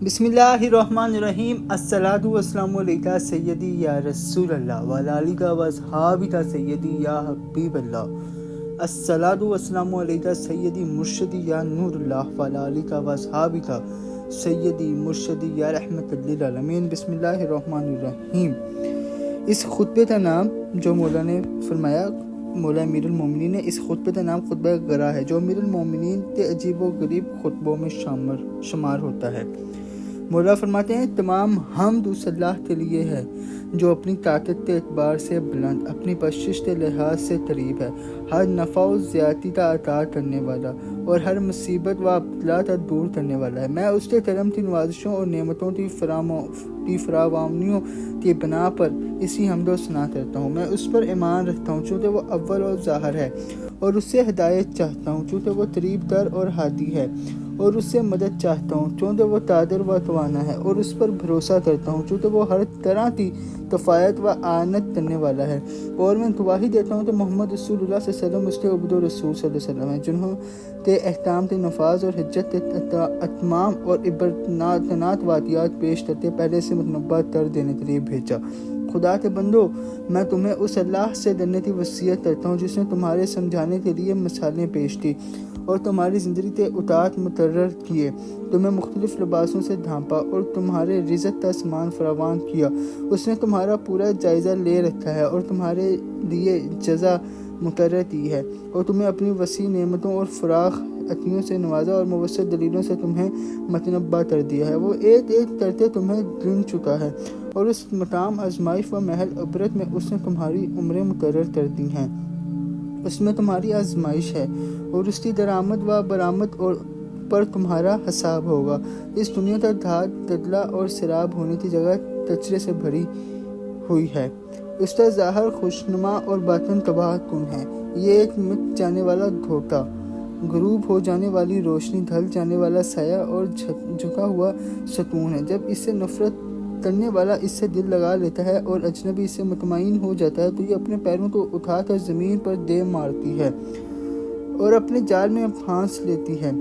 بسم اللہ الرحمن الرحیم الصلاۃ والسلام علیکہ سیدی یا رسول اللہ وعلی آلہ واصحابہ سیدی یا حبیب اللہ الصلاۃ والسلام علیکہ سیدی مرشدی یا نور اللہ وعلی آلہ واصحابہ سیدی مرشدی یا رحمت للعالمین۔ بسم اللہ الرحمن الرحیم۔ اس خطبے کا نام جو مولا نے فرمایا، مولا امیر المومنین نے اس خطبے کا نام خطبہ گرا ہے، جو امیر المومنین کے عجیب و غریب خطبوں میں شمار ہوتا ہے۔ مولا فرماتے ہیں، تمام حمد اس اللہ کے لیے ہے جو اپنی طاقت کے اعتبار سے بلند، اپنی بخشش کے لحاظ سے قریب ہے، ہر نفع و زیادتی کا عطا کرنے والا اور ہر مصیبت و ابتلا کا دور کرنے والا ہے۔ میں اس کے کرم کی نوازشوں اور نعمتوں کی فراوانیوں کی بنا پر اسی حمد و ثنا کرتا ہوں۔ میں اس پر ایمان رکھتا ہوں چونکہ وہ اول و ظاہر ہے، اور اس سے ہدایت چاہتا ہوں چونکہ وہ قریب تر اور ہادی ہے، اور اس سے مدد چاہتا ہوں چونکہ وہ قادر و توانا ہے، اور اس پر بھروسہ کرتا ہوں چونکہ وہ ہر طرح کی کفایت و اعانت کرنے والا ہے، اور میں گواہی دیتا ہوں کہ محمد رسول اللہ صلی اللہ علیہ وسلم اس کے عبد و رسول صلی اللہ علیہ وسلم ہیں، جنہوں کے احکام کے نفاذ اور حجت کے اتمام اور عبرتناک واقعات پیش کرتے پہلے سے متنبع کر دینے کے لیے بھیجا۔ خدا کے بندو، میں تمہیں اس اللہ سے ڈرنے کی وصیت کرتا ہوں جس نے تمہارے سمجھانے کے لیے مثالیں پیش کی اور تمہاری زندگی کے اطاعت مقرر کیے، تمہیں مختلف لباسوں سے ڈھانپا اور تمہارے رزق کا سامان فراوان کیا۔ اس نے تمہارا پورا جائزہ لے رکھا ہے اور تمہارے لیے جزا مقرر کی ہے، اور تمہیں اپنی وسیع نعمتوں اور فراخ عطیوں سے نوازا اور موثر دلیلوں سے تمہیں متنبع کر دیا ہے۔ وہ ایک ایک کرتے تمہیں گن چکا ہے، اور اس مقام آزمائش و محل عبرت میں اس نے تمہاری عمریں مقرر کر دی ہیں۔ اس میں تمہاری آزمائش ہے اور اس کی درآمد و برآمد پر تمہارا حساب ہوگا۔ اس دنیا کا دھات تدلا اور سراب ہونے کی جگہ کچرے سے بھری ہوئی ہے، اس کا ظاہر خوشنما اور باطن تباہ کن ہے۔ یہ ایک مٹ جانے والا دھوکہ، غروب ہو جانے والی روشنی، ڈھل جانے والا سایہ اور جھکا ہوا ستون ہے۔ جب اس سے نفرت کرنے والا اس سے دل لگا لیتا ہے اور اجنبی اس سے مطمئن ہو جاتا ہے تو یہ اپنے پیروں کو اٹھا کر زمین پر دے مارتی ہے اور اپنے جال میں پھانس لیتی ہے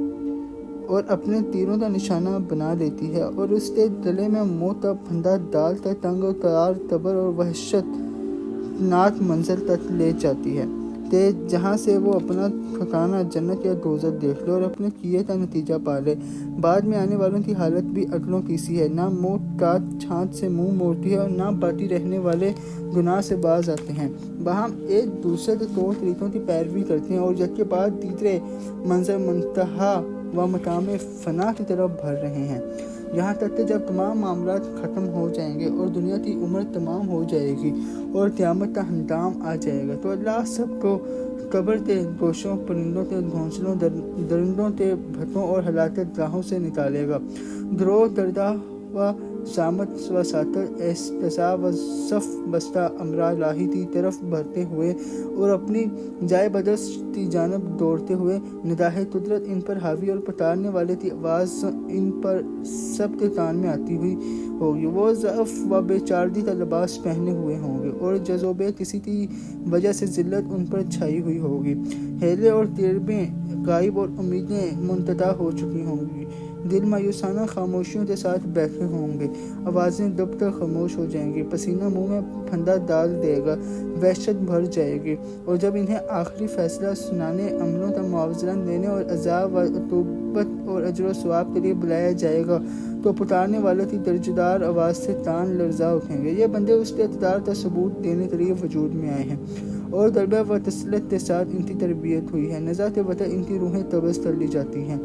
اور اپنے تیروں کا نشانہ بنا لیتی ہے، اور اس کے گلے میں موت کا پھندا ڈال کر تنگ و تار قبر اور وحشت ناک منزل تک لے جاتی ہے کہ جہاں سے وہ اپنا ٹھکانہ جنت یا دوزخ دیکھ لے اور اپنے کیے کا نتیجہ پا لے۔ بعد میں آنے والوں کی حالت بھی عقلوں کی سی ہے، نہ موت کاٹ چھانٹ سے منہ موڑتی ہے اور نہ باقی رہنے والے گناہ سے باز آتے ہیں۔ باہم ایک دوسرے کے طور طریقوں کی پیروی کرتے ہیں اور یک کے بعد دیگر منظر منتہا و مقام فنا کی طرف بڑھ رہے ہیں، یہاں تک کہ جب تمام معاملات ختم ہو جائیں گے اور دنیا کی عمر تمام ہو جائے گی اور قیامت کا ہنگام آ جائے گا تو اللہ سب کو قبر کے گوشوں، پرندوں کے گھونسلوں، درندوں کے بھٹوں اور ہلاکت گاہوں سے نکالے گا۔ گروہ دردہ و سامت و ساتر احتساب و صف بستہ امرا الہی کی طرف بڑھتے ہوئے اور اپنی جائے بدست کی جانب دوڑتے ہوئے، نگاہ قدرت ان پر حاوی اور پتارنے والے کی آواز ان پر سب کے کان میں آتی ہوئی ہوگی۔ وہ ضعف و بے چارگی کا لباس پہنے ہوئے ہوں گے اور جذبے کسی کی وجہ سے ذلت ان پر چھائی ہوئی ہوگی، ہیلے اور تجربے غائب اور امیدیں منقطع ہو چکی ہوں گی، دل مایوسانہ خاموشیوں کے ساتھ بیٹھے ہوں گے، آوازیں دب کر خاموش ہو جائیں گی، پسینہ منہ میں پھندا ڈال دے گا، وحشت بھر جائے گی، اور جب انہیں آخری فیصلہ سنانے، عملوں کا معاوضہ دینے اور عذاب و عقوبت اور اجر و ثواب کے لیے بلایا جائے گا تو پکارنے والوں کی درجدار آواز سے کان لرزا اٹھیں گے۔ یہ بندے اس کے اقتدار کا ثبوت دینے کے لیے وجود میں آئے ہیں اور غلبہ و تسلط کے ساتھ ان کی تربیت ہوئی ہے۔ نزاعت وطن ان کی روحیں قبض کر لی جاتی ہیں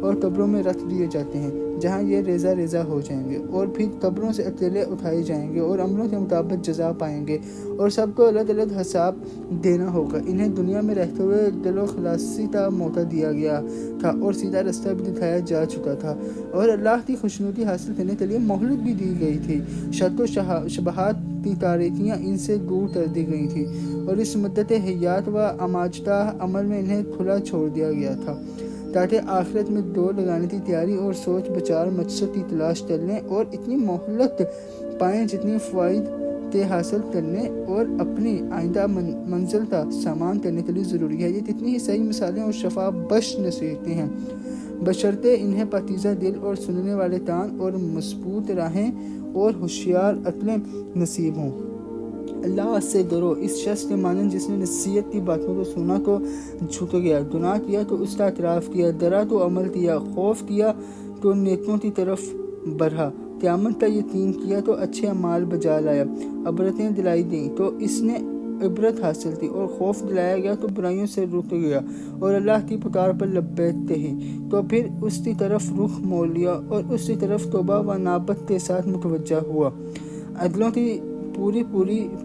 اور قبروں میں رکھ دیے جاتے ہیں جہاں یہ ریزہ ریزہ ہو جائیں گے، اور پھر قبروں سے اکیلے اٹھائے جائیں گے اور عملوں کے مطابق جزا پائیں گے اور سب کو الگ الگ حساب دینا ہوگا۔ انہیں دنیا میں رہتے ہوئے دل و خلاصی کا موقع دیا گیا تھا اور سیدھا رستہ بھی دکھایا جا چکا تھا اور اللہ کی خوشنودی حاصل کرنے کے لیے مہلت بھی دی گئی تھی۔ شک و شبہات کی تاریکیاں ان سے دور کر دی گئی تھیں اور اس مدت حیات و اماجدہ عمل میں انہیں کھلا چھوڑ دیا گیا تھا تاکہ آخرت میں دوڑ لگانے کی تیاری اور سوچ بچار مقصد کی تلاش کر لیں اور اتنی مہلت پائیں جتنی فوائد کے حاصل کرنے اور اپنی آئندہ منزل کا سامان کرنے کے لیے ضروری ہے۔ یہ کتنی ہی صحیح مثالیں اور شفا بخش نصیحتیں ہیں۔ بشرطے انہیں پاکیزہ دل اور سننے والے کان اور مضبوط راہیں اور ہوشیار عقلیں نصیب ہوں۔ اللہ سے ڈرو، اس شخص کے مانند جس نے نصیحت کی باتوں کو سنا تو جھک گیا، گناہ کیا تو اس کا اعتراف کیا، ڈرا تو عمل کیا، خوف کیا تو نیکیوں کی طرف بڑھا، قیامت کا یقین کیا تو اچھے اعمال بجا لایا، عبرتیں دلائی گئیں تو اس نے عبرت حاصل کی، اور خوف دلایا گیا تو برائیوں سے رک گیا، اور اللہ کی پکار پر لبیک کہی تو پھر اس کی طرف رخ موڑ لیا اور اس کی طرف توبہ و نابت کے ساتھ متوجہ ہوا، عدلوں کی پوری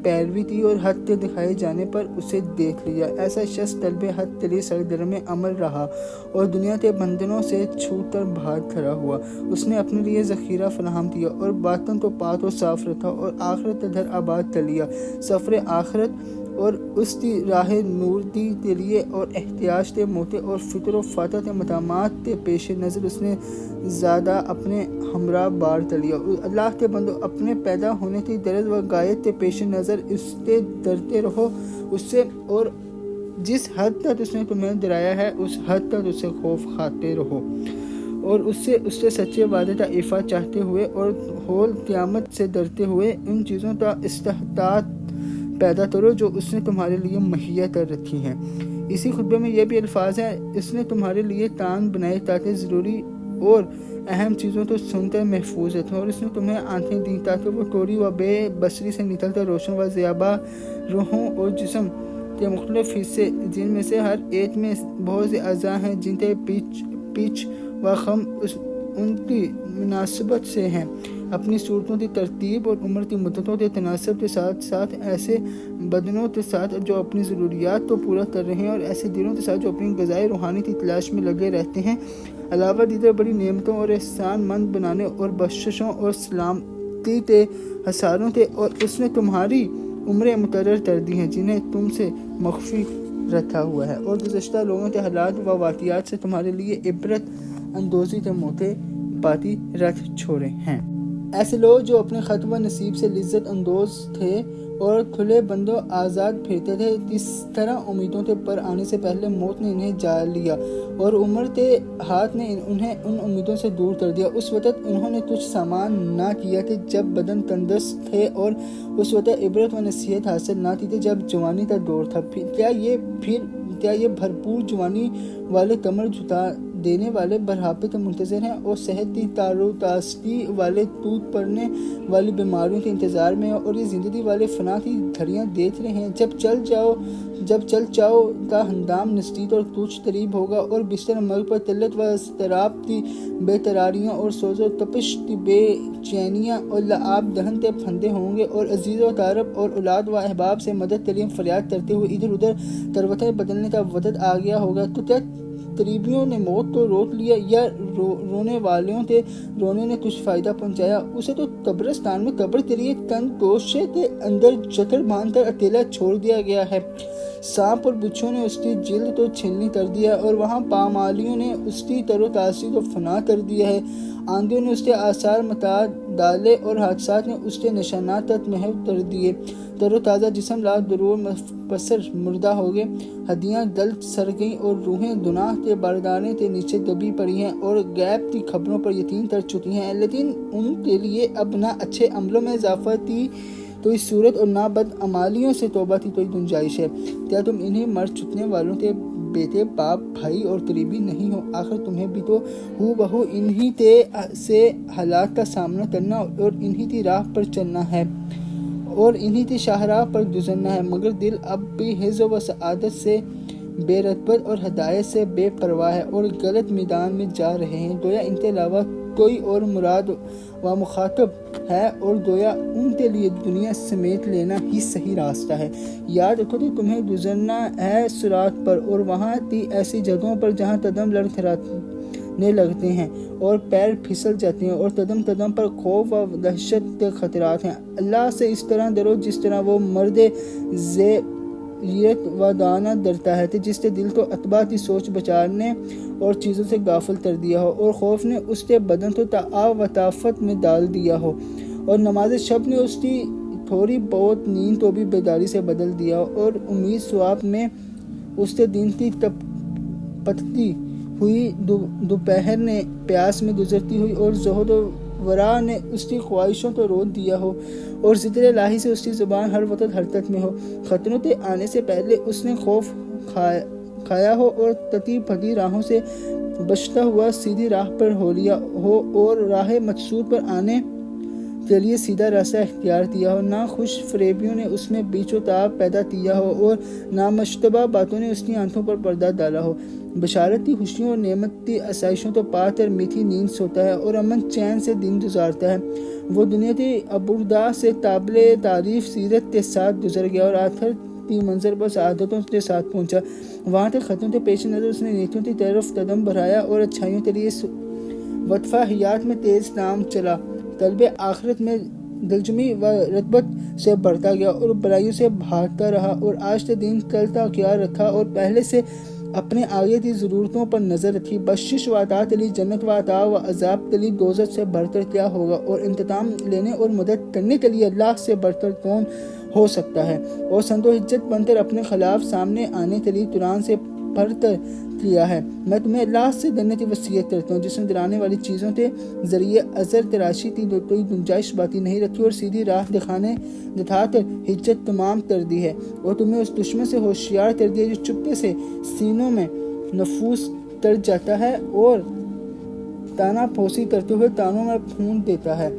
پیروی کی اور حد کے دکھائے جانے پر اسے دیکھ لیا۔ ایسا شخص طلب حد کے لیے سرگرم عمل رہا اور دنیا کے بندنوں سے چھوٹ کر باہر کھڑا ہوا۔ اس نے اپنے لیے ذخیرہ فراہم کیا اور باطن کو پاک اور صاف رکھا اور آخرت کا گھر آباد کر لیا۔ سفر آخرت اور اس کی راہ نور دی کے لیے اور احتیاج کے موتے اور فطر و فاتح کے مقامات کے پیش نظر اس نے زیادہ اپنے ہمراہ بار کر لیا۔ اللہ کے بندو، اپنے پیدا ہونے کی غرض و غایت کے پیش نظر اس سے ڈرتے رہو، اس سے، اور جس حد تک اس نے تمہیں ڈرایا ہے اس حد تک اس سے خوف کھاتے رہو، اور اس سے سچے وعدے کا ایفا چاہتے ہوئے اور ہول قیامت سے ڈرتے ہوئے ان چیزوں کا استحقاق پیدا کرو جو اس نے تمہارے لیے مہیا کر رکھی ہیں۔ اسی خطبے میں یہ بھی الفاظ ہیں، اس نے تمہارے لیے کان بنائے تاکہ ضروری اور اہم چیزوں کو سن کر محفوظ رکھیں، اور اس نے تمہیں آنکھیں دیں تاکہ وہ کوری و بے بصری سے نکل کر روشن و زیبا روحوں اور جسم کے مختلف حصے، جن میں سے ہر ایک میں بہت سے اعضاء ہیں جن کے پیچ و خم ان کی مناسبت سے ہیں، اپنی صورتوں کی ترتیب اور عمر کی مدتوں کے تناسب کے ساتھ ساتھ ایسے بدنوں کے ساتھ جو اپنی ضروریات کو پورا کر رہے ہیں اور ایسے دلوں کے ساتھ جو اپنی غذائے روحانی کی تلاش میں لگے رہتے ہیں، علاوہ دیگر بڑی نعمتوں اور احسان مند بنانے اور بخششوں اور سلامتی کے حصاروں کے، اور اس نے تمہاری عمریں مقرر کر دی ہیں جنہیں تم سے مخفی رکھا ہوا ہے، اور گزشتہ لوگوں کے حالات و واقعات سے تمہارے لیے عبرت اندوزی کے موقع باقی رکھ چھوڑے ہیں۔ ایسے لوگ جو اپنے خط و نصیب سے لذت اندوز تھے اور کھلے بند و آزاد پھرتے تھے، اس طرح امیدوں کے پر آنے سے پہلے موت نے انہیں جا لیا اور عمر کے ہاتھ نے انہیں ان امیدوں سے دور کر دیا۔ اس وقت انہوں نے کچھ سامان نہ کیا کہ جب بدن تندرست تھے، اور اس وقت عبرت و نصیحت حاصل نہ کی کہ جب جوانی کا دور تھا۔ کیا یہ بھرپور جوانی والے کمر جھٹا دینے والے بڑھاپے کے منتظر ہیں اور صحت کی تازگی والے ٹوٹ پڑنے والی بیماریوں کے انتظار میں ہیں، اور یہ زندگی والے فنا کی گھڑیاں دیکھ رہے ہیں۔ جب چل جاؤ کا ہنگام نزدیک اور تجھ قریب ہوگا، اور بستر مرگ پر قلت و اضطراب کی بے قراریاں اور سوز و تپش کی بے چینیاں اور لعاب دہن کے پھندے ہوں گے، اور عزیز و اقارب اور اولاد و احباب سے مدد کے لیے فریاد کرتے ہوئے ادھر ادھر کروٹیں بدلنے کا وقت آ گیا ہوگا۔ تو کیا قریبیوں نے موت کو روک لیا یا رونے والوں کے رونے نے کچھ فائدہ پہنچایا؟ اسے تو قبرستان میں قبر کے لیے تن گوشے کے اندر جکڑ باندھ کر اکیلا چھوڑ دیا گیا ہے۔ سانپ اور بچھو نے اس کی جلد کو چھلنی کر دیا، اور وہاں پامالیوں نے اس کی تر و تازگی کو فنا کر دیا ہے۔ آندھیوں نے اس کے آثار مٹا ڈالے اور حادثات نے اس کے نشانات تک محو کر دیے۔ تر و تازہ جسم لاکھ ضرور مفسر مردہ ہو گئے، ہڈیاں گل سڑ گئیں اور روحیں گناہ کے بارگانے کے نیچے دبی پڑی ہیں اور غیب کی خبروں پر یقین کر چکی ہیں، لیکن ان کے لیے اب نہ اچھے عملوں میں اضافہ کی کوئی صورت اور نہ بد عمالیوں سے توبہ کی کوئی گنجائش ہے۔ کیا تم انہیں مر چکنے والوں کے بیٹے، باپ، بھائی اور قریبی نہیں ہو؟ آخر تمہیں بھی تو ہو بہو انہی سے حالات کا سامنا کرنا اور انہی کی راہ پر چلنا ہے اور انہی کی شاہراہ پر گزرنا ہے، مگر دل اب بھی حظ و سعادت سے بے رغبت اور ہدایت سے بے پرواہ ہے اور غلط میدان میں جا رہے ہیں، گویا ان کے علاوہ کوئی اور مراد و مخاطب ہے، اور گویا ان کے لیے دنیا سمیٹ لینا ہی صحیح راستہ ہے۔ یاد رکھو کہ تمہیں گزرنا ہے صراط پر، اور وہاں کی ایسی جگہوں پر جہاں قدم لڑکھڑانے لگتے ہیں اور پیر پھسل جاتے ہیں، اور قدم قدم پر خوف و دہشت کے خطرات ہیں۔ اللہ سے اس طرح ڈرو جس طرح وہ مرد غیرت و دانا ڈرتا ہے کہ جس کے دل کو اتباع کی سوچ بچانے اور چیزوں سے غافل کر دیا ہو، اور خوف نے اس کے بدن کو تعاو و طافت میں ڈال دیا ہو، اور نماز شب نے اس کی تھوڑی بہت نیند کو بھی بیداری سے بدل دیا ہو، اور امید ثواب میں اس کے دین کی پتلی ہوئی دوپہر نے پیاس میں گزرتی ہوئی اور زہد و ورا نے اس کی خواہشوں کو روک دیا ہو اور ذکر الہی سے اس کی زبان ہر وقت حرکت میں ہو، خطروں کے آنے سے پہلے اس نے خوف کھایا ہو اور تتی پھٹی راہوں سے بچتا ہوا سیدھی راہ پر ہو لیا ہو اور راہ مقصود پر آنے کے لیے سیدھا راستہ اختیار کیا ہو، نہ خوش فریبیوں نے اس میں بیچ و تاب پیدا کیا ہو اور نہ مشتبہ باتوں نے اس کی آنکھوں پر پردہ ڈالا ہو، بشارت کی خوشیوں اور نعمت کی آسائشوں تو پا کر میٹھی نیند سوتا ہے اور امن چین سے دن گزارتا ہے۔ وہ دنیا کی ابردا سے قابل تعریف سیرت کے ساتھ گزر گیا اور آخر کی منظر پر سعادتوں کے ساتھ پہنچا۔ وہاں تک خطوں کے پیش نظر اس نے نیکیوں کی طرف قدم بڑھایا اور اچھائیوں کے لیے وطفہ حیات میں تیز نام چلا، طلب آخرت میں دلجمی و رغبت سے بڑھتا گیا اور برائیوں سے بھاگتا رہا اور آج کے دن کل کا خیال رکھا اور پہلے سے اپنے آگے کی ضرورتوں پر نظر رکھی۔ بخشش و عطا کے لیے جنت و عطا و عذاب کے لیے دوزخ سے بڑھ کر کیا ہوگا اور انتقام لینے اور مدد کرنے کے لیے اللہ سے بڑھ کر کون ہو سکتا ہے، اور سند و حجت بن کر اپنے خلاف سامنے آنے کے لیے قرآن سے پڑھ کر کیا ہے۔ میں تمہیں اللہ سے ڈرنے کی وصیت کرتا ہوں جس نے ڈرانے والی چیزوں کے ذریعے ازر تراشی کی کوئی گنجائش باقی نہیں رکھی اور سیدھی راہ دکھا کر حجت تمام کر دی ہے، اور تمہیں اس دشمن سے ہوشیار کر دیا جو چپکے سے سینوں میں نفوس کر جاتا ہے اور تانا پھوسی کرتے ہوئے کانوں میں پھونک دیتا ہے،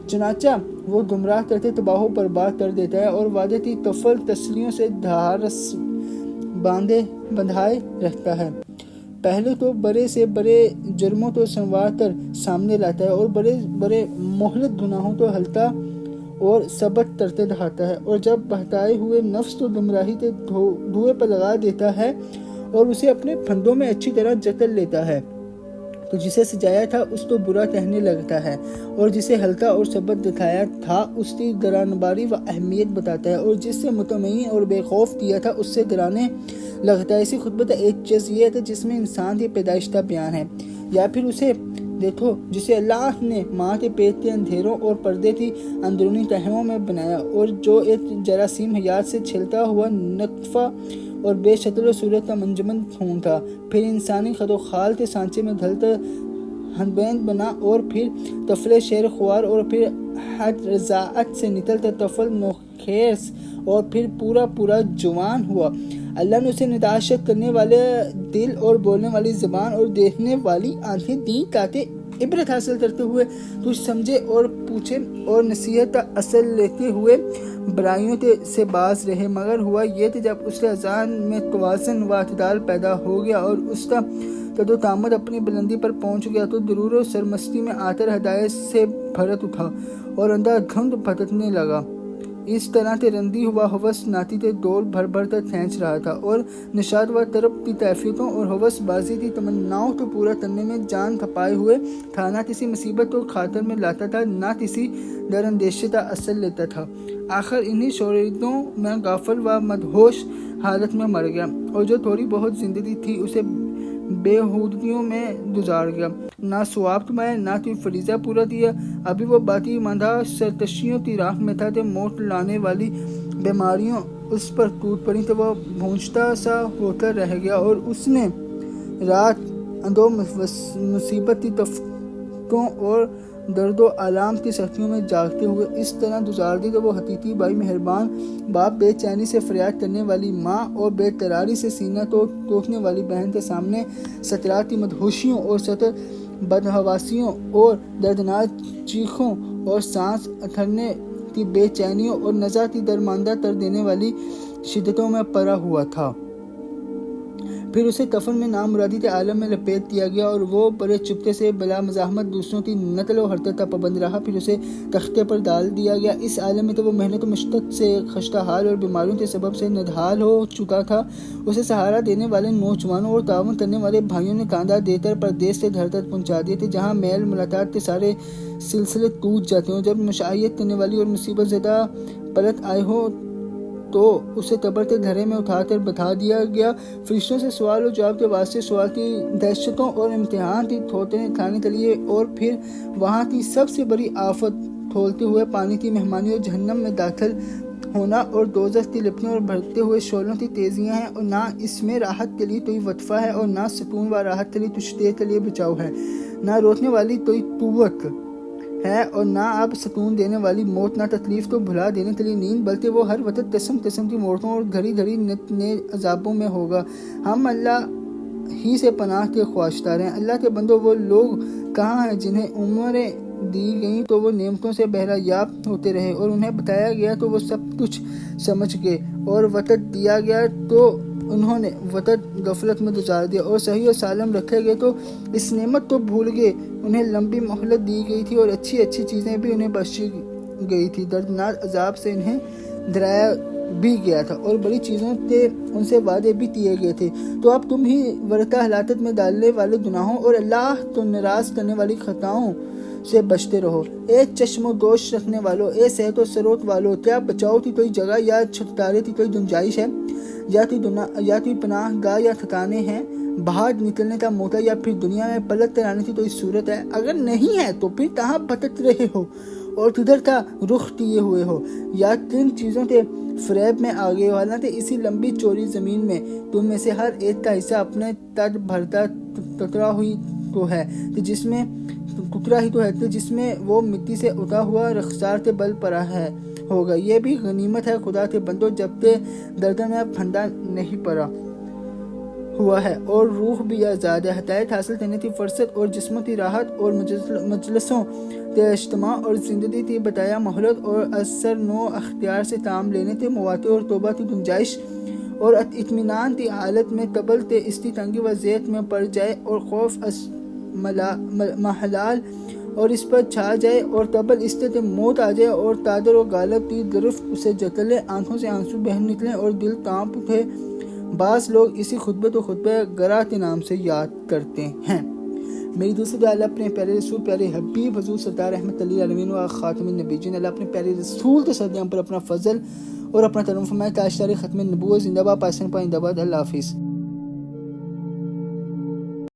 چنانچہ وہ گمراہ کرتے تباہ و برباد کر دیتا ہے اور وعدے کی طفل تسلیوں سے دھارس بندھائے رکھتا ہے۔ پہلے تو بڑے سے بڑے جرموں کو سنوار کر سامنے لاتا ہے اور بڑے بڑے مہلک گناہوں کو ہلتا اور ثبت کرتے دکھاتا ہے، اور جب بہتائے ہوئے نفس کو گمراہی کے دھوئے پر لگا دیتا ہے اور اسے اپنے پھندوں میں اچھی طرح جکڑ لیتا ہے تو جسے سجایا تھا اس کو برا کہنے لگتا ہے، اور جسے ہلکا اور ثبت دکھایا تھا اس کی گرانباری و اہمیت بتاتا ہے، اور جس سے مطمئن اور بے خوف کیا تھا اس سے ڈرانے لگتا ہے۔ اسی خطبہ کا ایک جز یہ ہے جس میں انسان کی پیدائش کا بیان ہے، یا پھر اسے دیکھو جسے اللہ نے ماں کے پیٹ کے اندھیروں اور پردے کی اندرونی تہوں میں بنایا، اور جو ایک جراثیم حیات سے چھلتا ہوا نطفہ اور بے شکل و صورت کا منجمد خون تھا، پھر انسانی خد و خال کے سانچے میں ڈھلتا ہنبیند بنا، اور پھر طفل شیر خوار، اور پھر حد رضاعت سے نکلتا طفل نوخیز، اور پھر پورا جوان ہوا۔ اللہ نے اسے نداشت کرنے والے دل اور بولنے والی زبان اور دیکھنے والی آنکھیں دی تاکہ عبرت حاصل کرتے ہوئے کچھ سمجھے اور پوچھے اور نصیحت کا اثر لیتے ہوئے برائیوں سے باز رہے، مگر ہوا یہ کہ جب اس کے اذہان میں توازن و اعتدال پیدا ہو گیا اور اس کا قد و قامت اپنی بلندی پر پہنچ گیا تو غرور و سرمستی میں آ کر ہدایت سے بھرت اٹھا اور اندھا دھند بھٹکنے لگا۔ اس طرح کہ رندی ہوا ہوس ناتی کے ڈول بھر کر کھینچ رہا تھا اور نشاط و طرب کی کیفیتوں اور ہوس بازی کی تمناؤں کو پورا کرنے میں جان کھپائے ہوئے تھا، نہ کسی مصیبت کو خاطر میں لاتا تھا، نہ کسی ڈر اندیشے کا اثر لیتا تھا۔ آخر انہی شوریدوں میں غافل و مدہوش حالت میں مر گیا، اور جو تھوڑی بہت زندگی تھی اسے بےہودگیوں میں گزار گیا، نہ ثواب کمایا نہ کوئی فریضہ پورا دیا۔ ابھی وہ باقی ماندہ سرکشیوں کی راہ میں تھا کہ موت لانے والی بیماریوں اس پر ٹوٹ پڑی تو وہ بھونچتا سا ہو کر رہ گیا، اور اس نے رات اندو مصیبت کی تفتوں اور درد و آلام کی سختیوں میں جاگتے ہوئے اس طرح گزار دی کہ وہ حقیقی بھائی مہربان باپ، بے چینی سے فریاد کرنے والی ماں اور بے قراری سے سینہ توڑنے والی بہن کے سامنے سکرات کی مدہوشیوں اور سطر بدحواسیوں اور دردناک چیخوں اور سانس اکھڑنے کی بے چینیوں اور نزا کی درماندہ کر دینے والی شدتوں میں پڑا ہوا تھا۔ پھر اسے کفن میں نامرادی کے عالم میں لپیٹ دیا گیا اور وہ بڑے چپکے سے بلا مزاحمت دوسروں کی نقل و حرکت کا پابند رہا۔ پھر اسے تختے پر ڈال دیا گیا۔ اس عالم میں تو وہ محنت و مشقت سے خستہ حال اور بیماریوں کے سبب سے نڈھال ہو چکا تھا۔ اسے سہارا دینے والے نوجوانوں اور تعاون کرنے والے بھائیوں نے کاندھا دے کر پردیس سے گھر تک پہنچا دیے تھے، جہاں میل ملاقات کے سارے سلسلے ٹوٹ جاتے ہیں۔ جب مشائیت کرنے والی اور مصیبت زدہ پلٹ آئے ہو تو اسے قبر کے گھرے میں اٹھا کر بٹھا دیا گیا۔ فرشتوں سے سوال و جواب کے واسطے سوال کی دہشتوں اور امتحان کی ٹھوکریں کھانے کے لیے، اور پھر وہاں کی سب سے بڑی آفت کھولتے ہوئے پانی کی مہمانی اور جہنم میں داخل ہونا اور دوزخ کی لپٹیں اور بڑھتے ہوئے شعلوں کی تیزیاں ہیں، اور نہ اس میں راحت کے لیے کوئی وطفہ ہے، اور نہ سکون و راحت کے لیے کچھ دیر کے لیے بچاؤ ہے، نہ روکنے والی کوئی قوت ہے، اور نہ اب سکون دینے والی موت، نہ تکلیف کو بھلا دینے کے لیے نیند، بلکہ وہ ہر وقت قسم قسم کی موتوں اور گھڑی گھڑی نئے عذابوں میں ہوگا۔ ہم اللہ ہی سے پناہ کے خواہشار ہیں۔ اللہ کے بندوں، وہ لوگ کہاں ہیں جنہیں عمریں دی گئیں تو وہ نعمتوں سے بہرہ یاب ہوتے رہے، اور انہیں بتایا گیا تو وہ سب کچھ سمجھ گئے، اور وقت دیا گیا تو انہوں نے وقت غفلت میں گزار دیا، اور صحیح و سالم رکھے گئے تو اس نعمت کو بھول گئے۔ انہیں لمبی مہلت دی گئی تھی، اور اچھی اچھی چیزیں بھی انہیں بخشی گئی تھی، دردناک عذاب سے انہیں ڈرایا بھی گیا تھا، اور بڑی چیزوں کے ان سے وعدے بھی کیے گئے تھے۔ تو اب تم ہی ورثہ ہلاکت میں ڈالنے والے گناہوں اور اللہ کو ناراض کرنے والی خطاؤں سے بچتے رہو۔ اے چشم و گوش رکھنے والو، اے صحت و ثروت والو، کیا بچاؤ کی کوئی جگہ یا چھٹکارے کی کوئی گنجائش ہے، یا کوئی پناہ گاہ یا ٹھکانے ہیں، باہر نکلنے کا موقع، یا پھر دنیا میں پلٹ کر آنے کی کوئی صورت ہے؟ اگر نہیں ہے تو پھر کہاں بھٹک رہے ہو اور کدھر کا رخ کیے ہوئے ہو، یا کن چیزوں کے فریب میں آ گئے ہو؟ حالانکہ اسی لمبی چوڑی زمین میں تم میں سے ہر ایک کا حصہ اپنے تد بھرتا ٹکرا ہی تو ہے، جس میں وہ مٹی سے اٹھا ہوا رخسار کے بل پڑا ہے ہوگا۔ یہ بھی غنیمت ہے خدا کے بندوں، جب کہ گردن میں پھندا نہیں پڑا ہوا ہے، اور روح بھی آزاد ہے۔ ہدایت حاصل کرنے کی فرصت اور جسموں کی راحت اور مجلسوں کے اجتماع اور زندگی کی بتایا مہلت اور اثر نو اختیار سے کام لینے کے مواقع اور توبہ کی گنجائش اور اطمینان کی حالت میں قبل کے اس کی تنگی و ضیق میں پڑ جائے اور خوف از محلال اور اس پر چھا جائے، اور قبل اس کے موت آ جائے اور قادر و غالب کی گرفت اسے جکڑ لے، آنکھوں سے آنسو بہہ نکلیں اور دل کانپ اٹھے۔ بعض لوگ اسی خطبے کو خطبہ گرا کے نام سے یاد کرتے ہیں۔ میری دوسری دعا، اللہ اپنے پیارے رسول پیارے حبیب حضور سرکار رحمت اللہ علیہ و خاتم النبیین، اللہ اپنے پیارے رسول کے صدقے ہم پر اپنا فضل اور اپنا کرم فرمائے۔ تاجدار ختم نبوت زندہ باد، پاکستان زندہ باد۔ اللہ حافظ۔